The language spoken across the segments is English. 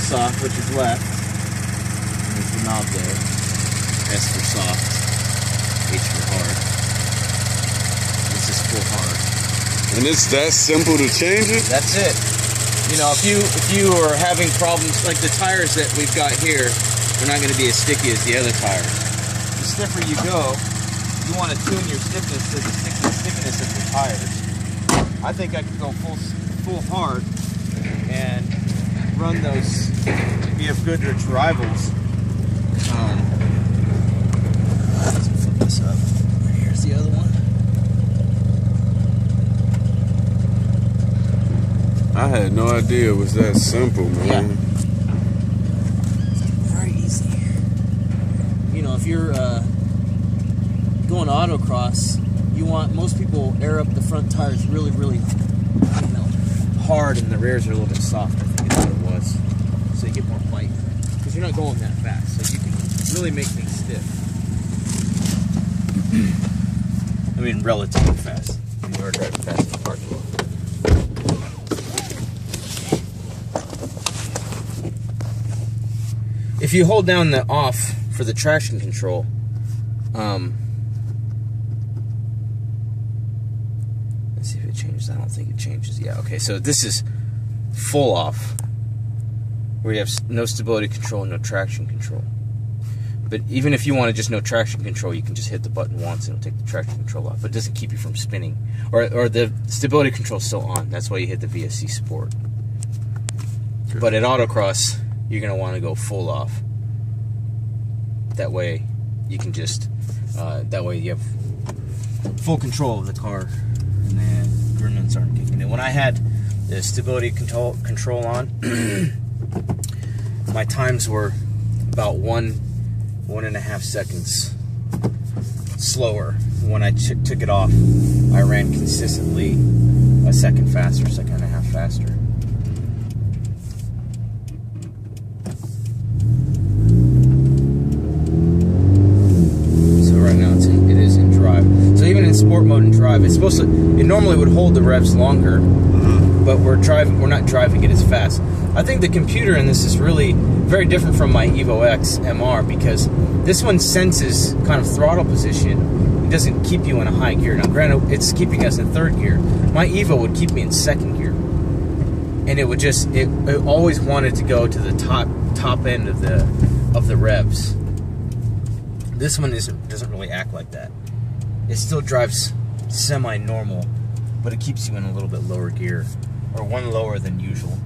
soft, which is left. And there's the knob there. S for soft, H for hard. This is full hard. And it's that simple to change it? That's it. You know, if you are having problems, like the tires that we've got here, they're not going to be as sticky as the other tires. The stiffer you go, you want to tune your stiffness to the stickiness of your tires. I think I could go full hard and run those BF Goodrich Rivals. Let's flip this up. Here's the other one. I had no idea it was that simple, man. Yeah. Very easy. You know, if you're going autocross, most people air up the front tires really, really, hard, and the rears are a little bit soft. I think that's what it was. So you get more bite because you're not going that fast, so you can really make things stiff. I mean, relatively fast. You are driving fast in the parking lot. If you hold down the off for the traction control, let's see if it changes. I don't think it changes. Yeah, okay, so this is full off, where you have no stability control and no traction control. But even if you want to just no traction control, you can just hit the button once and it'll take the traction control off. But it doesn't keep you from spinning. Or the stability control is still on. That's why you hit the VSC Sport. Sure. But at autocross, you're going to want to go full off. That way you can just, that way you have full control of the car and the gremlins aren't kicking in. When I had the stability control on, my times were about 1.5 seconds slower. When I took it off, I ran consistently a second faster, second and a half faster. It is in drive. So even in sport mode and drive, it normally would hold the revs longer, but we're not driving it as fast. I think the computer in this is really very different from my Evo X MR because this one senses kind of throttle position. It doesn't keep you in a high gear. Now granted, it's keeping us in third gear. My Evo would keep me in second gear. And it would just, it always wanted to go to the top end of the revs. This one doesn't really act like that. It still drives semi-normal, but it keeps you in a little bit lower gear, or one lower than usual.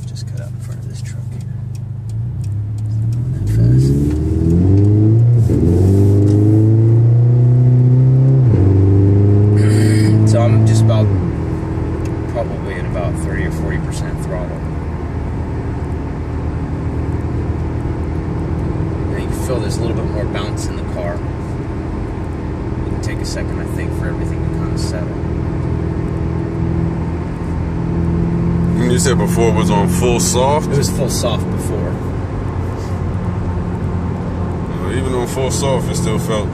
Just cut out in front of this truck here. Not that fast. So I'm just probably at about 30 or 40% throttle. Feel there's a little bit more bounce in the car. It'll take a second, I think, for everything to kind of settle. You said before it was on full soft? It was full soft before. Even on full soft, it still felt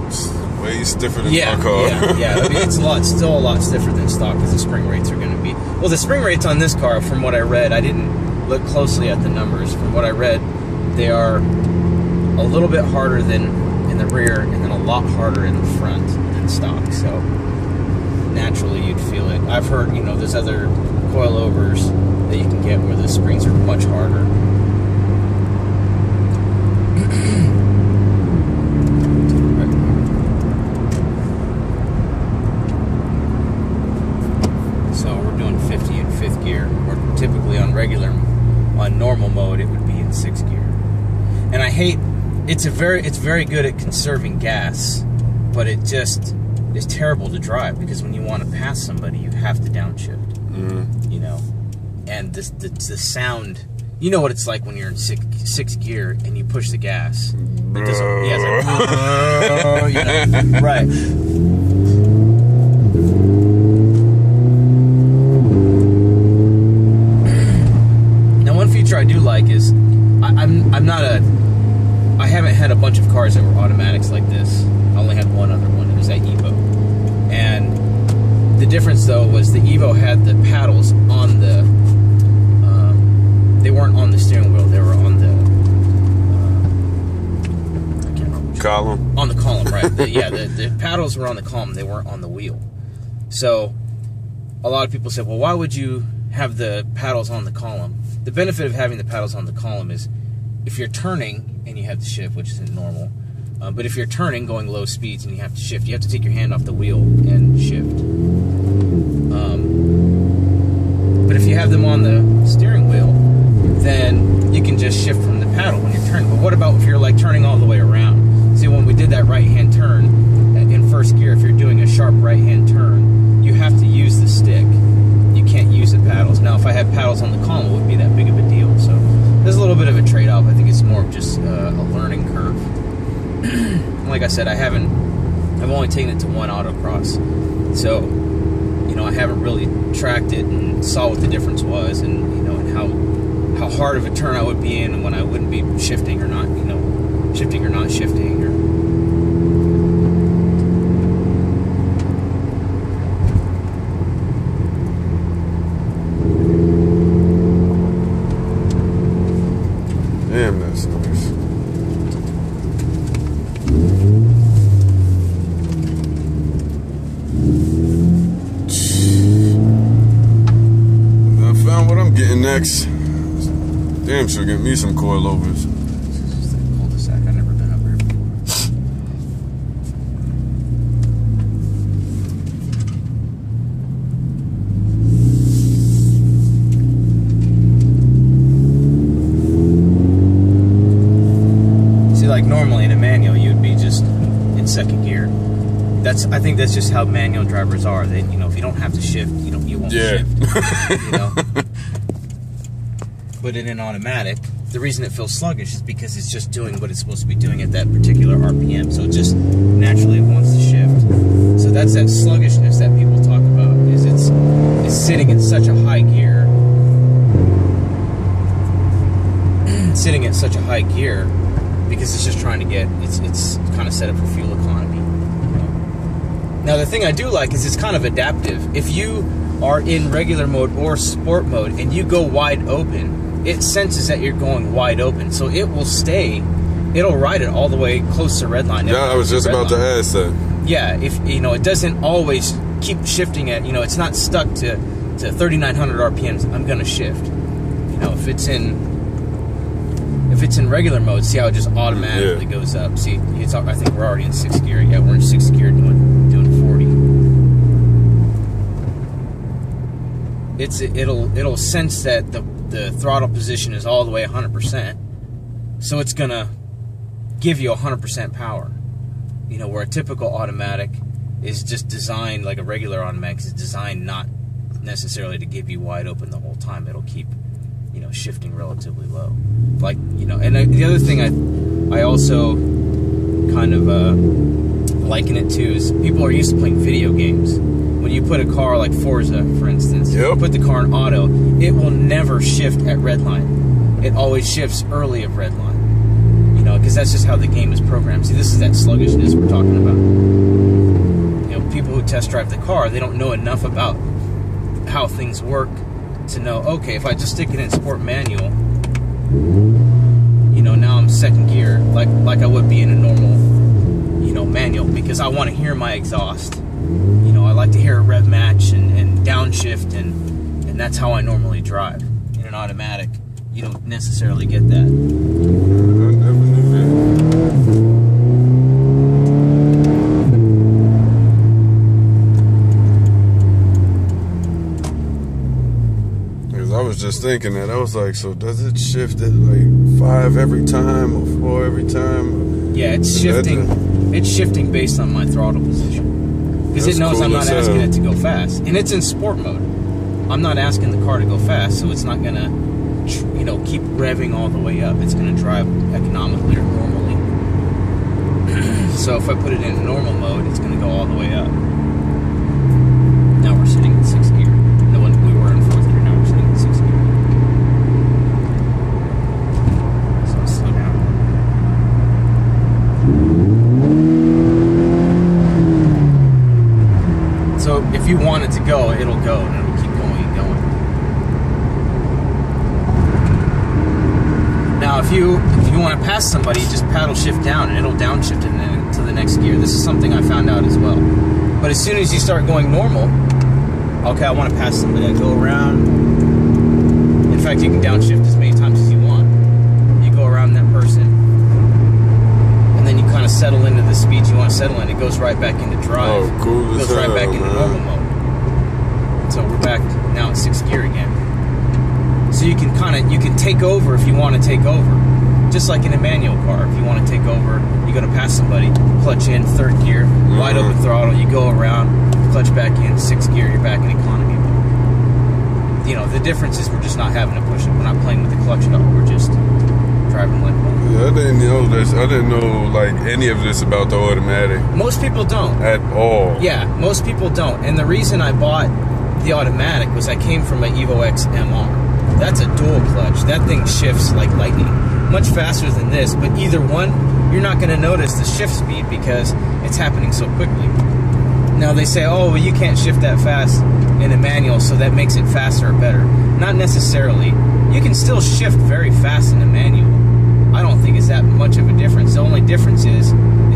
way stiffer than my car. Yeah. I mean, it's still a lot stiffer than stock because the spring rates are going to be. Well, the spring rates on this car, from what I read, I didn't look closely at the numbers. From what I read, they are a little bit harder than in the rear and then a lot harder in the front than stock, so naturally you'd feel it. I've heard, there's other coilovers that you can get where the springs are much harder. So we're doing 50 in 5th gear, or typically on normal mode it would be in 6th gear. And I hate, it's very good at conserving gas, but it just is terrible to drive because when you want to pass somebody, you have to downshift. And the sound, you know what it's like when you're in sixth gear and you push the gas. It doesn't, it's like, right. Now, one feature I do like is I haven't had a bunch of cars that were automatics like this. I only had one other one. It was that Evo. And the difference, though, was the Evo had the paddles on the they weren't on the steering wheel. They were on the I can't remember which column. On the column, right? The paddles were on the column. They weren't on the wheel. So a lot of people said, well, why would you have the paddles on the column? The benefit of having the paddles on the column is if you're turning and you have to shift, which isn't normal, but if you're turning, going low speeds, and you have to shift, you have to take your hand off the wheel and shift. But if you have them on the steering wheel, then you can just shift from the paddle when you're turning. But what about if you're like turning all the way around? See, when we did that right-hand turn in first gear, if you're doing a sharp right-hand turn, you have to use the stick. You can't use the paddles. Now, if I had paddles on the column, it wouldn't be that big of a deal. So there's a little bit of a trade-off. I think it's more of just a learning curve. Like I said, I've only taken it to one autocross, so I haven't really tracked it and saw what the difference was, and and how hard of a turn I would be in, and when I wouldn't be shifting or not, shifting or not shifting, or. Damn, that's nice. I found what I'm getting next. Damn sure get me some coilovers. Cul-de-sac. I've never been up here before. See, like normally in a manual, you'd be just in second gear. I think that's just how manual drivers are. They, if you don't have to shift, you won't shift. But in an automatic, the reason it feels sluggish is because it's just doing what it's supposed to be doing at that particular RPM. So it just naturally wants to shift. So that's that sluggishness that people talk about. Is it's sitting in such a high gear, because it's just trying to get it's kind of set up for fuel economy. Now the thing I do like is it's kind of adaptive. If you are in regular mode or sport mode and you go wide open, it senses that you're going wide open, so it will stay. It'll ride it all the way close to red line. Yeah, I was just about to ask that. Yeah, if it doesn't always keep shifting at, it's not stuck to 3,900 RPMs. I'm gonna shift. If it's in regular mode, see how it just automatically goes up. See, I think we're already in 6th gear. Yeah, we're in 6th gear doing 40. It'll sense that the throttle position is all the way 100%, so it's gonna give you 100% power. Where a typical automatic is just designed, like a regular automatic is designed not necessarily to give you wide open the whole time. It'll keep shifting relatively low. Like and the other thing I also kind of liken it to is people are used to playing video games. When you put a car like Forza, for instance, you put the car in auto, it will never shift at red line. It always shifts early of red line. Because that's just how the game is programmed. See, this is that sluggishness we're talking about. People who test drive the car, they don't know enough about how things work to know, okay, if I just stick it in sport manual, now I'm 2nd gear, like I would be in a normal, manual, because I want to hear my exhaust. I like to hear a rev match and downshift, and that's how I normally drive. In an automatic, you don't necessarily get that. I never knew that. Because I was just thinking that. I was like, so does it shift at like 5 every time or 4 every time? Yeah, it's shifting. It's shifting based on my throttle position. Because it knows I'm not asking it to go fast. And it's in sport mode. I'm not asking the car to go fast, so it's not going to, keep revving all the way up. It's going to drive economically or normally. So if I put it in normal mode, it's going to go all the way up. Now we're sitting in 6th gear. No, when we were in 4th gear, now we're sitting in 6th gear. So I'll slow down. So if you want it to go, it'll go, and it'll keep going and going. Now, if you want to pass somebody, just paddle shift down and it'll downshift it to the next gear. This is something I found out as well. But as soon as you start going normal, okay, I want to pass somebody, I go around. In fact, you can downshift as many times as you want. You go around that person, and then you kind of settle into the speed you want to settle in. It goes right back into drive. Oh, cool. It goes right back into normal mode. So we're back now at 6th gear again. So you can take over if you want to take over. Just like in a manual car, if you want to take over, you're going to pass somebody, clutch in, 3rd gear, wide open throttle, you go around, clutch back in, 6th gear, you're back in economy mode. You know, the difference is we're just not having to push it. We're not playing with the clutch at all. We're just driving like one. Yeah, I didn't know this. I didn't know like any of this about the automatic. Most people don't. At all. Yeah, most people don't. And the reason I bought the automatic was I came from an Evo X MR. That's a dual clutch. That thing shifts like lightning. Much faster than this, but either one, you're not going to notice the shift speed because it's happening so quickly. Now they say, oh, well, you can't shift that fast in a manual, so that makes it faster or better. Not necessarily. You can still shift very fast in a manual. I don't think it's that much of a difference. The only difference is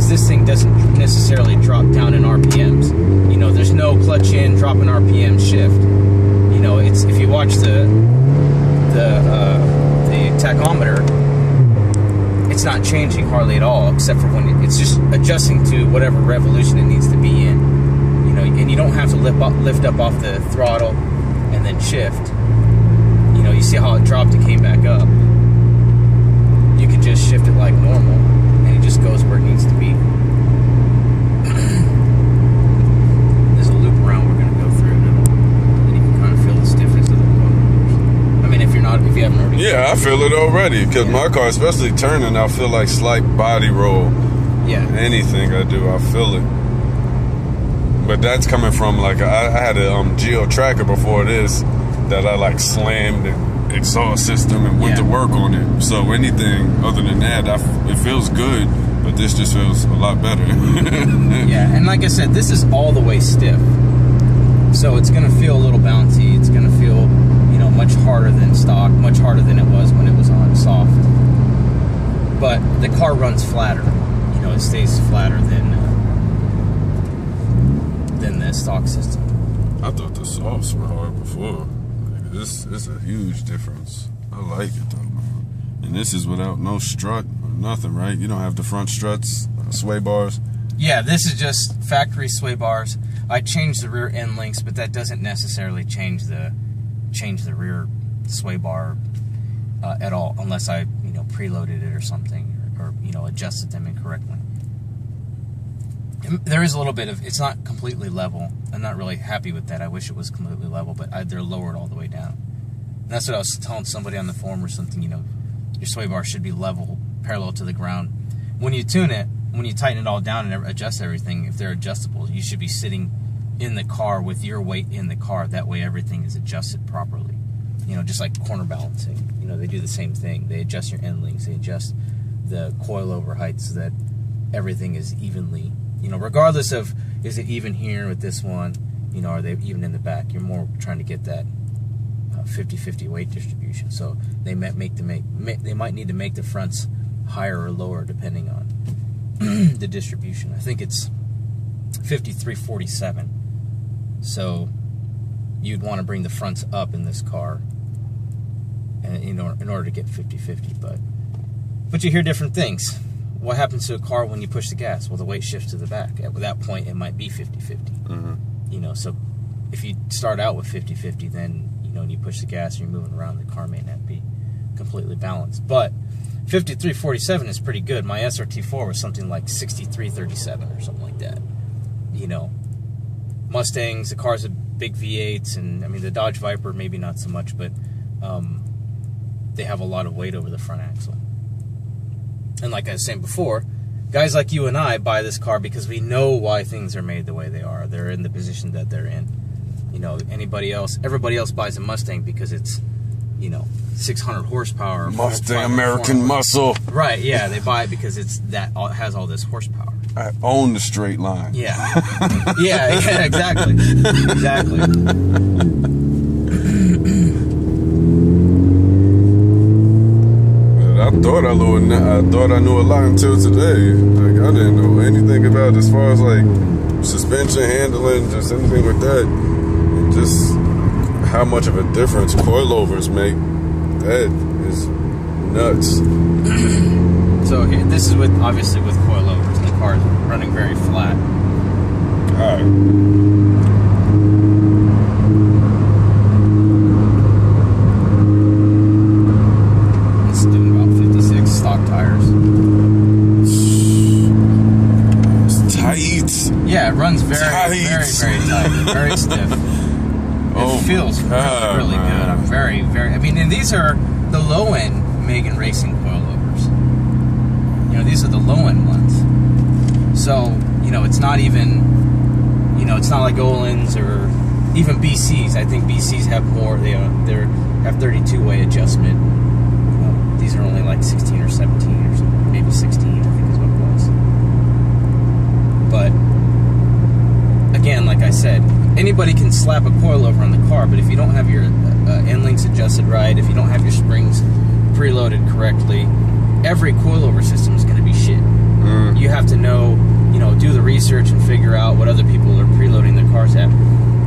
this thing doesn't necessarily drop down in RPMs. You know, there's no clutch in, drop in RPM shift. You know, it's if you watch the tachometer, it's not changing hardly at all, except for when it's just adjusting to whatever revolution it needs to be in. You know, and you don't have to lift up off the throttle and then shift. You know, you see how it dropped, it came back up. You can just shift it like normal, and it just goes where it needs to be. There's a loop around we're going to go through, and you can kind of feel the stiffness of the motor. I mean, if you haven't already. Yeah, I feel it already, because my car, especially turning, I feel like slight body roll. Yeah. Anything I do, I feel it. But that's coming from, like, I had a Geo Tracker before this that I, like, slammed the exhaust system and went to work on it. So anything other than that, it feels good, but this just feels a lot better. Yeah, and like I said, this is all the way stiff. So it's going to feel a little bouncy. It's going to feel, you know, much harder than stock, much harder than it was when it was on soft. But the car runs flatter. You know, it stays flatter than the stock system. I thought the softs were hard before. Like, this is a huge difference. I like it though, man. And this is without no strut or nothing, right? You don't have the front struts, sway bars. Yeah, this is just factory sway bars. I changed the rear end links, but that doesn't necessarily change the rear sway bar at all, unless I, you know, preloaded it or something, or you know, adjusted them incorrectly. There is a little bit of, it's not completely level. I'm not really happy with that. I wish it was completely level, but they're lowered all the way down. And that's what I was telling somebody on the forum or something, you know, your sway bar should be level, parallel to the ground. When you tune it, when you tighten it all down and adjust everything, if they're adjustable, you should be sitting in the car with your weight in the car. That way everything is adjusted properly. You know, just like corner balancing. You know, they do the same thing. They adjust your end links. They adjust the coilover height so that everything is evenly, you know, regardless of, is it even here with this one, you know, are they even in the back? You're more trying to get that 50-50 weight distribution. So they might need to make the fronts higher or lower depending on the distribution. I think it's 53-47. So you'd want to bring the fronts up in this car, and in order to get 50-50. But you hear different things. What happens to a car when you push the gas? Well, the weight shifts to the back. At that point, it might be 50-50. You know, so if you start out with 50-50, then, you know, and you push the gas and you're moving around, the car may not be completely balanced. But 53-47 is pretty good. My SRT4 was something like 63-37 or something like that. You know, Mustangs, the cars with big V8s, and I mean the Dodge Viper maybe not so much, but they have a lot of weight over the front axle. And like I was saying before, guys like you and I buy this car because we know why things are made the way they are. They're in the position that they're in. You know, everybody else buys a Mustang because it's, you know, 600 horsepower. Mustang American muscle. Right, yeah, they buy it because it has all this horsepower. I own the straight line. Yeah. yeah, exactly. Exactly. thought I knew a lot until today. Like, I didn't know anything about it as far as like suspension handling, just anything with that, and just how much of a difference coilovers make. That is nuts. So here, this is obviously with coilovers, and the car's running very flat. All right. It's doing about 56 stock tires. It's tight. Yeah, it runs very tight, very stiff. It feels really good. I'm very. I mean, and these are the low-end Megan Racing coilovers. You know, these are the low-end ones. So, you know, it's not even, you know, it's not like Olin's or even BC's. I think BC's have more. They have 32-way adjustment. These are only like 16 or 17 or something, maybe 16, I think is what it was. But again, like I said, anybody can slap a coilover on the car, but if you don't have your end links adjusted right, if you don't have your springs preloaded correctly, every coilover system is going to be shit. You have to know, you know, do the research and figure out what other people are preloading their cars at.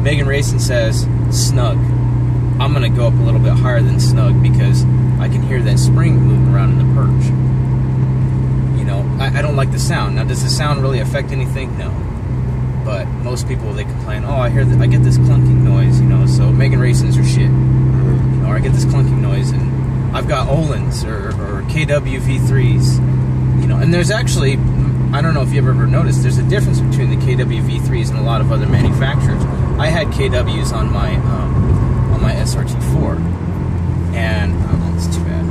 Megan Racing says snug. I'm going to go up a little bit higher than snug because I can hear that spring moving around in the perch. You know, I don't like the sound. Now, does the sound really affect anything? No. But most people, they complain, oh, I get this clunking noise, you know, so Megan Racing's are shit. You know, or I get this clunking noise, and I've got Olin's or KW V3s, you know, and there's actually, I don't know if you've ever noticed, there's a difference between the KW V3s and a lot of other manufacturers. I had KWs on my SRT4, and it's too bad.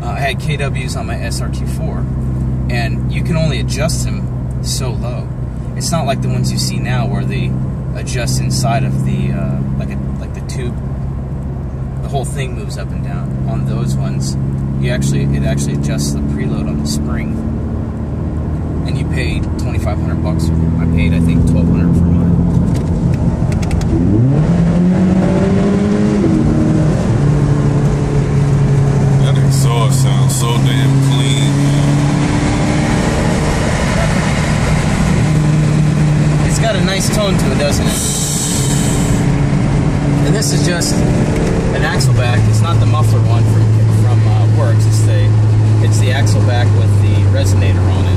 I had KWs on my SRT4, and you can only adjust them so low. It's not like the ones you see now where they adjust inside of the like the tube. The whole thing moves up and down. On those ones, it actually adjusts the preload on the spring, and you pay $2,500 for them. I paid, I think, $1,200 for mine. Exhaust sounds so damn clean, man. It's got a nice tone to it, doesn't it? And this is just an axle back. It's not the muffler one from Works. It's the axle back with the resonator on it.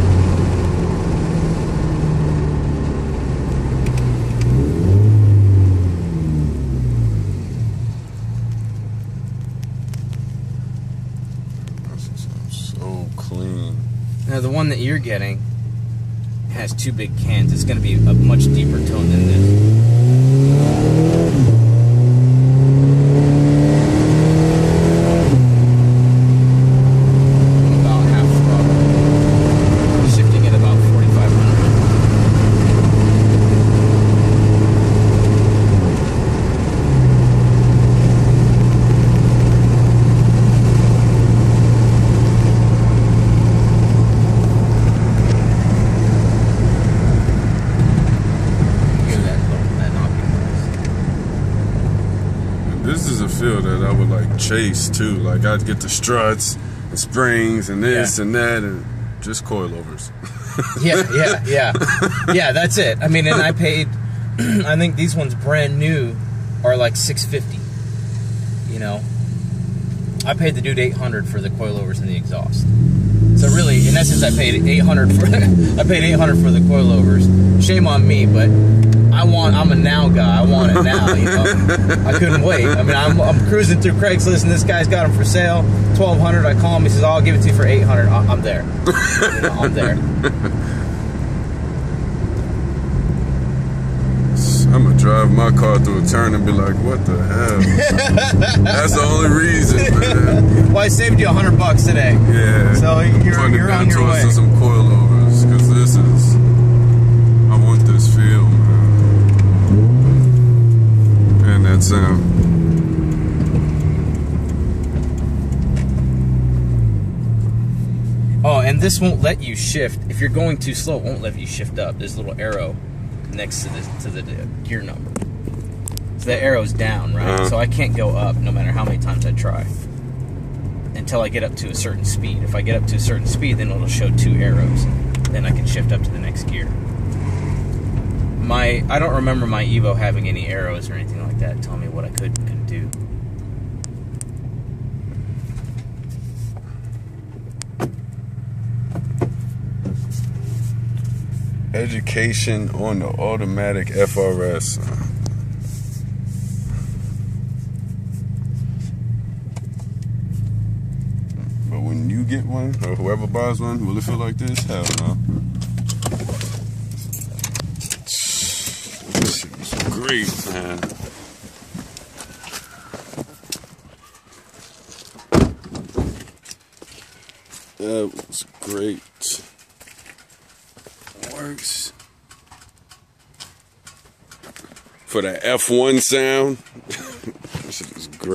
Now the one that you're getting has two big cans. It's going to be a much deeper tone than this. I'm about half throttle. Shifting at about 4,500. This is a feel that I would like chase too. Like I'd get the struts and springs and this and that and just coilovers. Yeah, that's it. I mean, and I paid, I think these ones brand new are like $650. You know, I paid the dude $800 for the coilovers and the exhaust. So really, in essence, I paid $800 for for the coilovers. Shame on me, but I'm a now guy. I want it now. You know, I couldn't wait. I mean, I'm cruising through Craigslist, and this guy's got them for sale, $1,200. I call him. He says, "I'll give it to you for $800." I'm there. You know, I'm there. I'm gonna drive my car through a turn and be like, "What the hell?" That's the only reason, man. Well, I saved you $100 today. Yeah. So you're on your way. To some coilovers, because this is. I want this feel, man. And that sound. Oh, and this won't let you shift. If you're going too slow, it won't let you shift up. There's a little arrow next to the gear number. So the arrow's down, right? So I can't go up no matter how many times I try until I get up to a certain speed. If I get up to a certain speed, then it'll show 2 arrows. Then I can shift up to the next gear. I don't remember my Evo having any arrows or anything like that telling me what I could and couldn't do. Education on the automatic FRS. But when you get one, or whoever buys one, will it feel like this? Hell no. This shit was great, man. That was great. Works for the F1 sound. This is great.